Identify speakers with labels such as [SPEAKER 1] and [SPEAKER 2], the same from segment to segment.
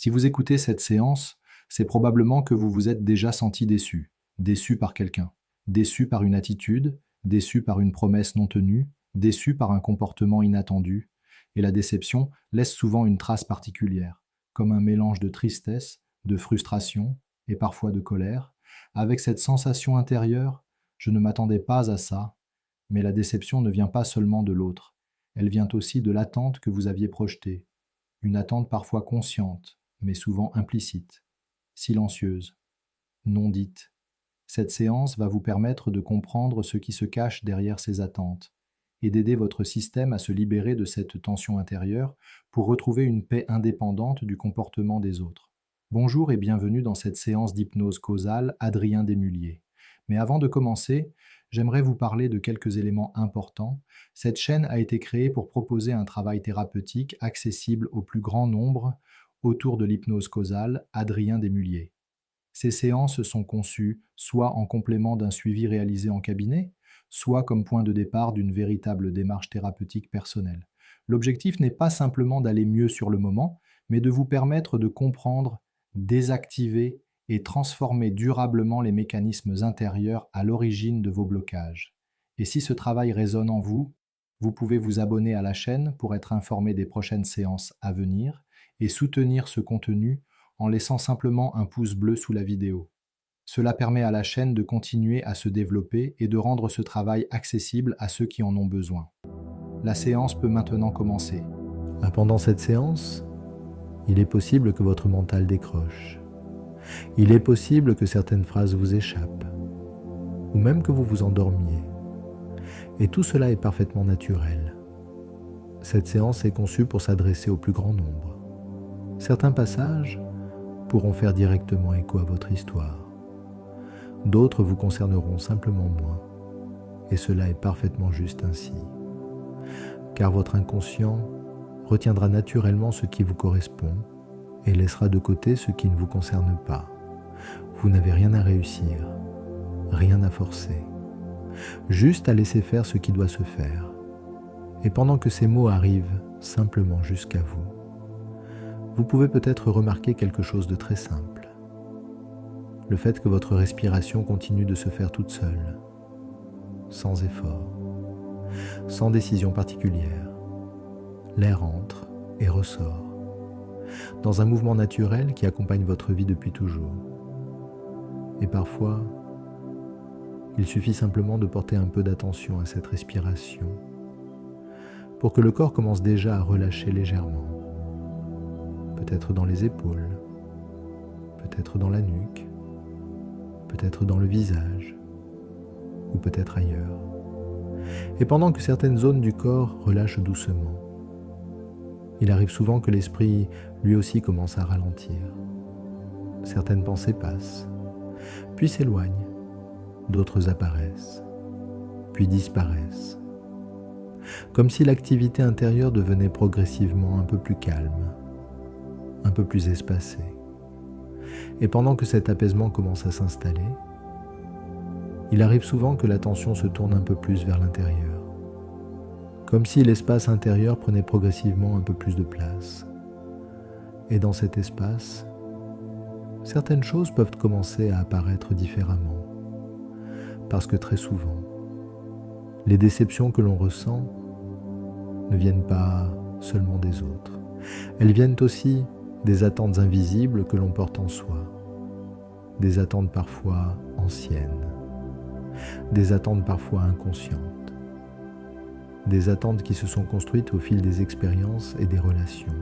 [SPEAKER 1] Si vous écoutez cette séance, c'est probablement que vous vous êtes déjà senti déçu. Déçu par quelqu'un, déçu par une attitude, déçu par une promesse non tenue, déçu par un comportement inattendu. Et la déception laisse souvent une trace particulière, comme un mélange de tristesse, de frustration et parfois de colère, avec cette sensation intérieure, je ne m'attendais pas à ça, mais la déception ne vient pas seulement de l'autre, elle vient aussi de l'attente que vous aviez projetée, une attente parfois consciente, mais souvent implicite, silencieuse, non dite. Cette séance va vous permettre de comprendre ce qui se cache derrière ces attentes et d'aider votre système à se libérer de cette tension intérieure pour retrouver une paix indépendante du comportement des autres. Bonjour et bienvenue dans cette séance d'hypnose causale Adrien Desmulliers. Mais avant de commencer, j'aimerais vous parler de quelques éléments importants. Cette chaîne a été créée pour proposer un travail thérapeutique accessible au plus grand nombre autour de l'hypnose causale Adrien Desmulliers. Ces séances sont conçues soit en complément d'un suivi réalisé en cabinet, soit comme point de départ d'une véritable démarche thérapeutique personnelle. L'objectif n'est pas simplement d'aller mieux sur le moment, mais de vous permettre de comprendre, désactiver et transformer durablement les mécanismes intérieurs à l'origine de vos blocages. Et si ce travail résonne en vous, vous pouvez vous abonner à la chaîne pour être informé des prochaines séances à venir et soutenir ce contenu en laissant simplement un pouce bleu sous la vidéo. Cela permet à la chaîne de continuer à se développer et de rendre ce travail accessible à ceux qui en ont besoin. La séance peut maintenant commencer.
[SPEAKER 2] Pendant cette séance, il est possible que votre mental décroche. Il est possible que certaines phrases vous échappent, ou même que vous vous endormiez. Et tout cela est parfaitement naturel. Cette séance est conçue pour s'adresser au plus grand nombre. Certains passages pourront faire directement écho à votre histoire. D'autres vous concerneront simplement moins, et cela est parfaitement juste ainsi. Car votre inconscient retiendra naturellement ce qui vous correspond et laissera de côté ce qui ne vous concerne pas. Vous n'avez rien à réussir, rien à forcer, juste à laisser faire ce qui doit se faire. Et pendant que ces mots arrivent simplement jusqu'à vous, vous pouvez peut-être remarquer quelque chose de très simple. Le fait que votre respiration continue de se faire toute seule, sans effort, sans décision particulière. L'air entre et ressort, dans un mouvement naturel qui accompagne votre vie depuis toujours. Et parfois, il suffit simplement de porter un peu d'attention à cette respiration pour que le corps commence déjà à relâcher légèrement. Peut-être dans les épaules, peut-être dans la nuque, peut-être dans le visage, ou peut-être ailleurs. Et pendant que certaines zones du corps relâchent doucement, il arrive souvent que l'esprit lui aussi commence à ralentir. Certaines pensées passent, puis s'éloignent, d'autres apparaissent, puis disparaissent. Comme si l'activité intérieure devenait progressivement un peu plus calme, un peu plus espacée. Et pendant que cet apaisement commence à s'installer, il arrive souvent que l'attention se tourne un peu plus vers l'intérieur, comme si l'espace intérieur prenait progressivement un peu plus de place. Et dans cet espace, certaines choses peuvent commencer à apparaître différemment, parce que très souvent, les déceptions que l'on ressent ne viennent pas seulement des autres, elles viennent aussi des attentes invisibles que l'on porte en soi, des attentes parfois anciennes, des attentes parfois inconscientes, des attentes qui se sont construites au fil des expériences et des relations.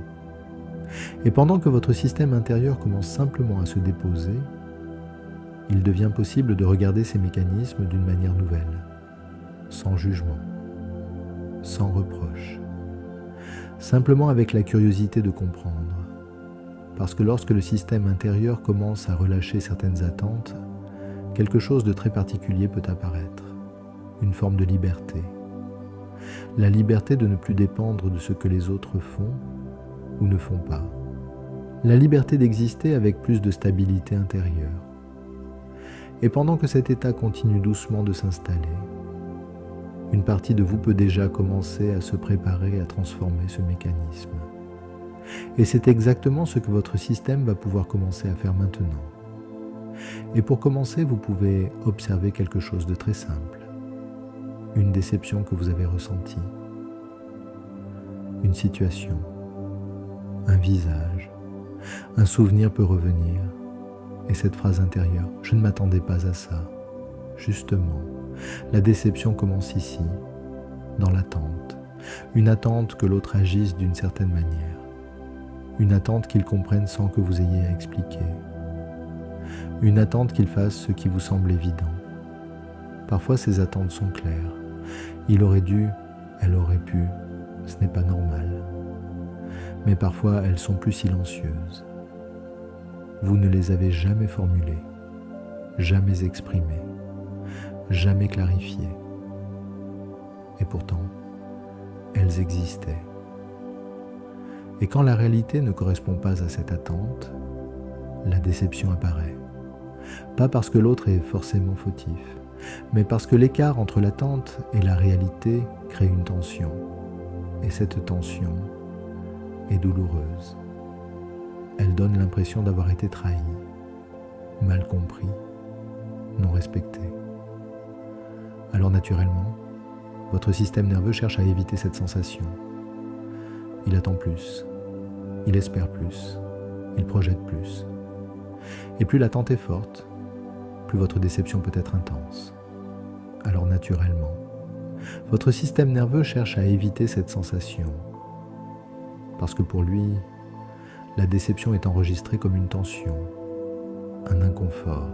[SPEAKER 2] Et pendant que votre système intérieur commence simplement à se déposer, il devient possible de regarder ces mécanismes d'une manière nouvelle, sans jugement, sans reproche, simplement avec la curiosité de comprendre. Parce que lorsque le système intérieur commence à relâcher certaines attentes, quelque chose de très particulier peut apparaître, une forme de liberté. La liberté de ne plus dépendre de ce que les autres font ou ne font pas. La liberté d'exister avec plus de stabilité intérieure. Et pendant que cet état continue doucement de s'installer, une partie de vous peut déjà commencer à se préparer à transformer ce mécanisme. Et c'est exactement ce que votre système va pouvoir commencer à faire maintenant. Et pour commencer, vous pouvez observer quelque chose de très simple. Une déception que vous avez ressentie. Une situation. Un visage. Un souvenir peut revenir. Et cette phrase intérieure, je ne m'attendais pas à ça. Justement, la déception commence ici, dans l'attente. Une attente que l'autre agisse d'une certaine manière. Une attente qu'il comprenne sans que vous ayez à expliquer. Une attente qu'il fasse ce qui vous semble évident. Parfois ces attentes sont claires. Il aurait dû, elle aurait pu, ce n'est pas normal. Mais parfois elles sont plus silencieuses. Vous ne les avez jamais formulées, jamais exprimées, jamais clarifiées. Et pourtant, elles existaient. Et quand la réalité ne correspond pas à cette attente, la déception apparaît. Pas parce que l'autre est forcément fautif, mais parce que l'écart entre l'attente et la réalité crée une tension. Et cette tension est douloureuse. Elle donne l'impression d'avoir été trahi, mal compris, non respecté. Alors naturellement, votre système nerveux cherche à éviter cette sensation. Il attend plus, il espère plus, il projette plus. Et plus l'attente est forte, plus votre déception peut être intense. Alors naturellement, votre système nerveux cherche à éviter cette sensation. Parce que pour lui, la déception est enregistrée comme une tension, un inconfort,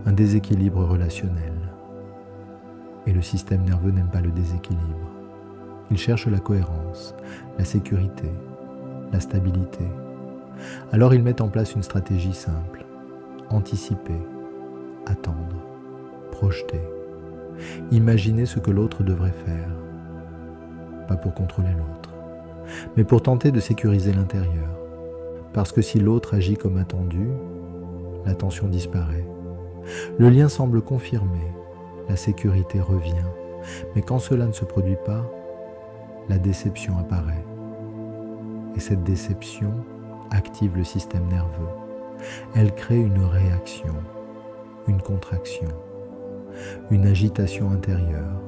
[SPEAKER 2] un déséquilibre relationnel. Et le système nerveux n'aime pas le déséquilibre. Il cherche la cohérence, la sécurité, la stabilité. Alors il met en place une stratégie simple. Anticiper, attendre, projeter. Imaginer ce que l'autre devrait faire. Pas pour contrôler l'autre, mais pour tenter de sécuriser l'intérieur. Parce que si l'autre agit comme attendu, la tension disparaît. Le lien semble confirmé, la sécurité revient. Mais quand cela ne se produit pas, la déception apparaît. Et cette déception active le système nerveux. Elle crée une réaction, une contraction, une agitation intérieure.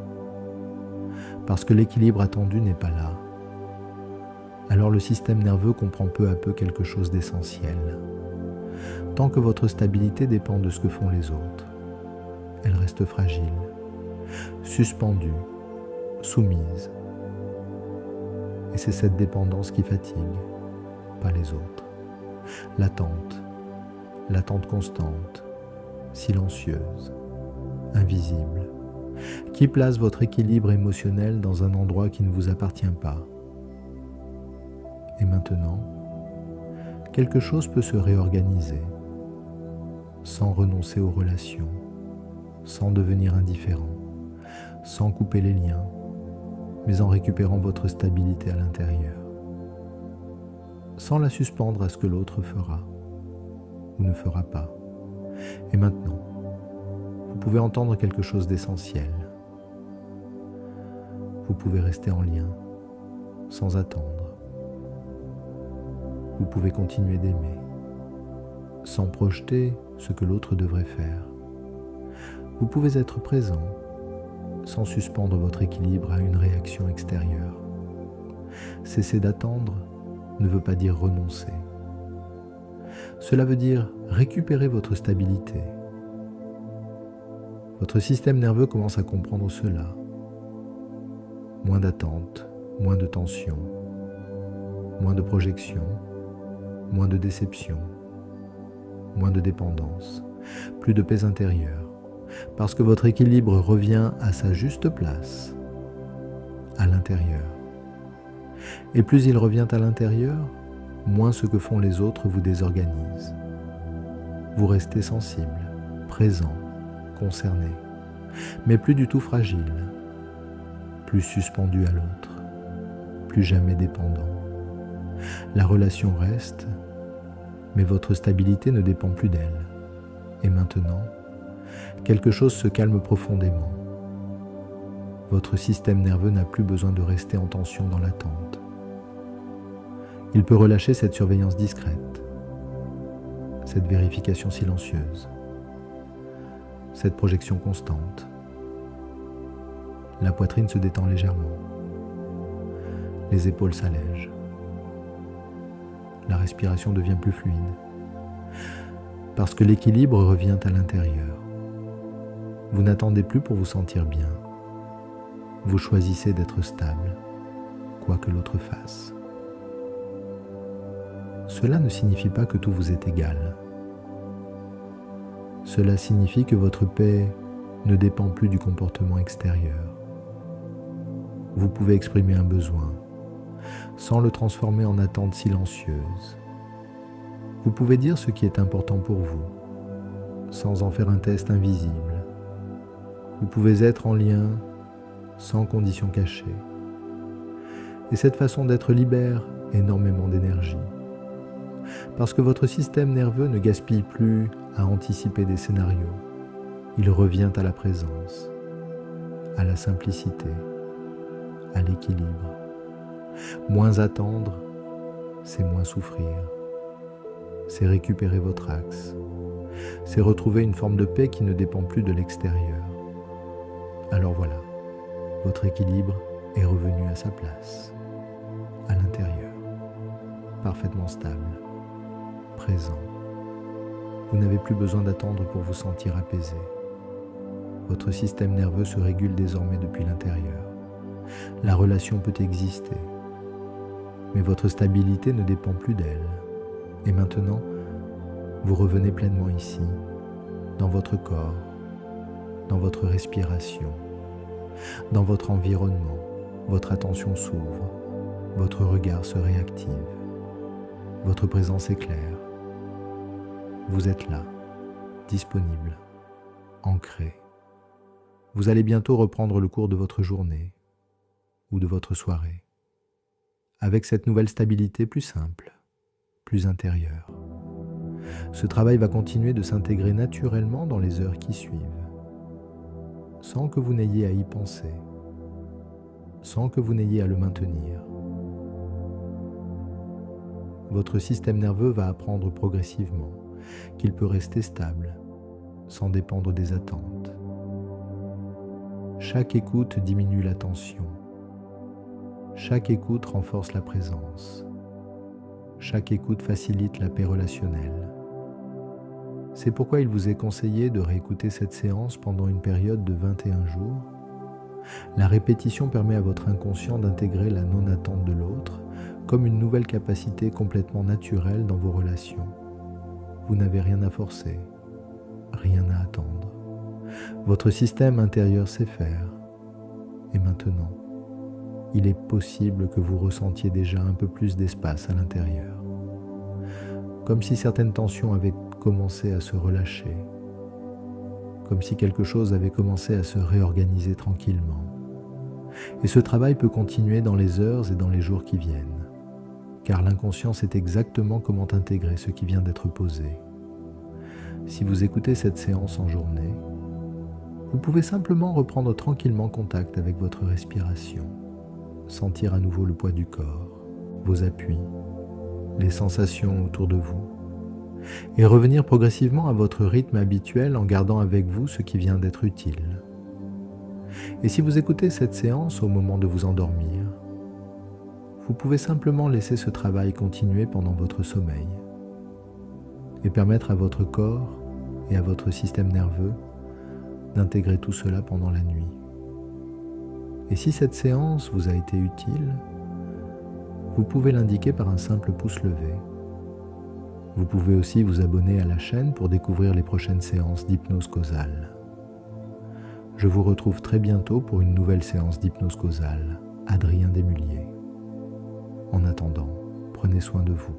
[SPEAKER 2] Parce que l'équilibre attendu n'est pas là. Alors le système nerveux comprend peu à peu quelque chose d'essentiel. Tant que votre stabilité dépend de ce que font les autres, elle reste fragile, suspendue, soumise. Et c'est cette dépendance qui fatigue, pas les autres. L'attente constante, silencieuse, invisible, qui place votre équilibre émotionnel dans un endroit qui ne vous appartient pas. Et maintenant, quelque chose peut se réorganiser, sans renoncer aux relations, sans devenir indifférent, sans couper les liens, mais en récupérant votre stabilité à l'intérieur, sans la suspendre à ce que l'autre fera ou ne fera pas. Et maintenant, vous pouvez entendre quelque chose d'essentiel. Vous pouvez rester en lien, sans attendre. Vous pouvez continuer d'aimer, sans projeter ce que l'autre devrait faire. Vous pouvez être présent, sans suspendre votre équilibre à une réaction extérieure. Cesser d'attendre ne veut pas dire renoncer. Cela veut dire récupérer votre stabilité. Votre système nerveux commence à comprendre cela. Moins d'attente, moins de tension, moins de projection, moins de déception, moins de dépendance, plus de paix intérieure, parce que votre équilibre revient à sa juste place, à l'intérieur. Et plus il revient à l'intérieur, moins ce que font les autres vous désorganise. Vous restez sensible, présent, concerné, mais plus du tout fragile, plus suspendu à l'autre, plus jamais dépendant. La relation reste, mais votre stabilité ne dépend plus d'elle. Et maintenant, quelque chose se calme profondément. Votre système nerveux n'a plus besoin de rester en tension dans l'attente. Il peut relâcher cette surveillance discrète, cette vérification silencieuse, cette projection constante. La poitrine se détend légèrement. Les épaules s'allègent. La respiration devient plus fluide. Parce que l'équilibre revient à l'intérieur. Vous n'attendez plus pour vous sentir bien. Vous choisissez d'être stable, quoi que l'autre fasse. Cela ne signifie pas que tout vous est égal. Cela signifie que votre paix ne dépend plus du comportement extérieur. Vous pouvez exprimer un besoin sans le transformer en attente silencieuse. Vous pouvez dire ce qui est important pour vous sans en faire un test invisible. Vous pouvez être en lien sans conditions cachées. Et cette façon d'être libère énormément d'énergie. Parce que votre système nerveux ne gaspille plus à anticiper des scénarios. Il revient à la présence, à la simplicité, à l'équilibre. Moins attendre, c'est moins souffrir. C'est récupérer votre axe. C'est retrouver une forme de paix qui ne dépend plus de l'extérieur. Alors voilà, votre équilibre est revenu à sa place, à l'intérieur, parfaitement stable, présent. Vous n'avez plus besoin d'attendre pour vous sentir apaisé. Votre système nerveux se régule désormais depuis l'intérieur. La relation peut exister, mais votre stabilité ne dépend plus d'elle. Et maintenant, vous revenez pleinement ici, dans votre corps, dans votre respiration, dans votre environnement. Votre attention s'ouvre, votre regard se réactive, votre présence est claire. Vous êtes là, disponible, ancré. Vous allez bientôt reprendre le cours de votre journée ou de votre soirée, avec cette nouvelle stabilité plus simple, plus intérieure. Ce travail va continuer de s'intégrer naturellement dans les heures qui suivent, sans que vous n'ayez à y penser, sans que vous n'ayez à le maintenir. Votre système nerveux va apprendre progressivement qu'il peut rester stable, sans dépendre des attentes. Chaque écoute diminue la tension. Chaque écoute renforce la présence. Chaque écoute facilite la paix relationnelle. C'est pourquoi il vous est conseillé de réécouter cette séance pendant une période de 21 jours. La répétition permet à votre inconscient d'intégrer la non-attente de l'autre comme une nouvelle capacité complètement naturelle dans vos relations. Vous n'avez rien à forcer, rien à attendre. Votre système intérieur sait faire. Et maintenant, il est possible que vous ressentiez déjà un peu plus d'espace à l'intérieur. Comme si certaines tensions avaient commencé à se relâcher. Comme si quelque chose avait commencé à se réorganiser tranquillement. Et ce travail peut continuer dans les heures et dans les jours qui viennent, car l'inconscient sait exactement comment intégrer ce qui vient d'être posé. Si vous écoutez cette séance en journée, vous pouvez simplement reprendre tranquillement contact avec votre respiration, sentir à nouveau le poids du corps, vos appuis, les sensations autour de vous, et revenir progressivement à votre rythme habituel en gardant avec vous ce qui vient d'être utile. Et si vous écoutez cette séance au moment de vous endormir, vous pouvez simplement laisser ce travail continuer pendant votre sommeil et permettre à votre corps et à votre système nerveux d'intégrer tout cela pendant la nuit. Et si cette séance vous a été utile, vous pouvez l'indiquer par un simple pouce levé. Vous pouvez aussi vous abonner à la chaîne pour découvrir les prochaines séances d'hypnose causale. Je vous retrouve très bientôt pour une nouvelle séance d'hypnose causale. Adrien Desmulliers. En attendant, prenez soin de vous.